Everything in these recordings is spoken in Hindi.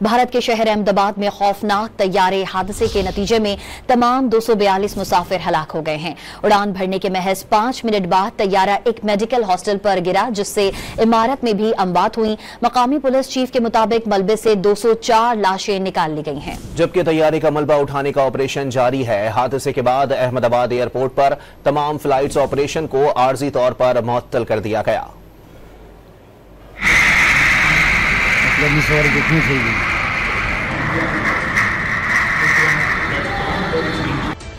भारत के शहर अहमदाबाद में खौफनाक तैयारे हादसे के नतीजे में तमाम 242 मुसाफिर हलाक हो गए हैं। उड़ान भरने के महज 5 मिनट बाद तैयारा एक मेडिकल हॉस्टल पर गिरा, जिससे इमारत में भी अमवात हुई। मकामी पुलिस चीफ के मुताबिक मलबे से 204 लाशें निकाल ली गई हैं, जबकि तैयारे का मलबा उठाने का ऑपरेशन जारी है। हादसे के बाद अहमदाबाद एयरपोर्ट पर तमाम फ्लाइट्स ऑपरेशन को आर्जी तौर पर मुअत्तल कर दिया गया।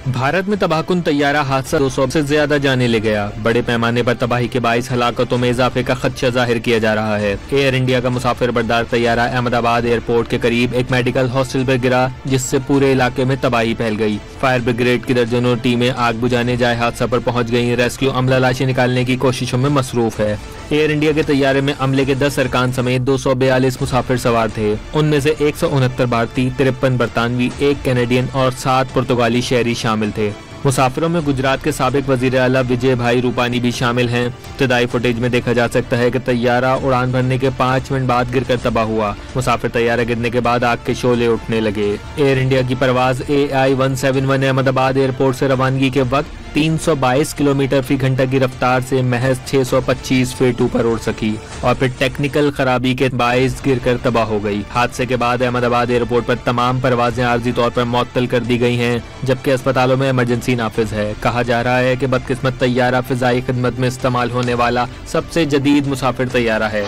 भारत में तबाहकुन तैयारा हादसा 200 से ज्यादा जाने ले गया। बड़े पैमाने पर तबाही के बाइस हलाकतों में इजाफे का खदशा जाहिर किया जा रहा है। एयर इंडिया का मुसाफिर बरदार तैयारा अहमदाबाद एयरपोर्ट के करीब एक मेडिकल हॉस्टल पर गिरा, जिससे पूरे इलाके में तबाही फैल गई। फायर ब्रिगेड की दर्जनों टीमें आग बुझाने जाए हादसा पर पहुंच गई। रेस्क्यू अमला लाशें निकालने की कोशिशों में मसरूफ है। एयर इंडिया के तैयारे में अमले के 10 अरकान समेत 242 मुसाफिर सवार थे। उनमें से 169 भारतीय, 53 बरतानवी, 1 कैनेडियन और 7 पुर्तगाली शहरी शामिल थे। मुसाफिरों में गुजरात के साबिक वजीर आला विजय भाई रूपानी भी शामिल हैं। इब्तदाई फुटेज में देखा जा सकता है कि तैयारा उड़ान भरने के 5 मिनट बाद गिरकर तबाह हुआ। मुसाफिर तैयारा गिरने के बाद आग के शोले उठने लगे। एयर इंडिया की परवाज AI-171 अहमदाबाद एयरपोर्ट से रवानगी के वक्त 322 किलोमीटर फी घंटा की रफ्तार से महज 625 फीट ऊपर उड़ सकी और फिर टेक्निकल खराबी के बायस गिरकर तबाह हो गई। हादसे के बाद अहमदाबाद एयरपोर्ट पर तमाम परवाजें आर्जी तौर पर मुअत्तल कर दी गई हैं, जबकि अस्पतालों में इमरजेंसी नाफिज है। कहा जा रहा है कि बदकिस्मत तैयारा फिजाई खिदमत में इस्तेमाल होने वाला सबसे जदीद मुसाफिर तैयारा है।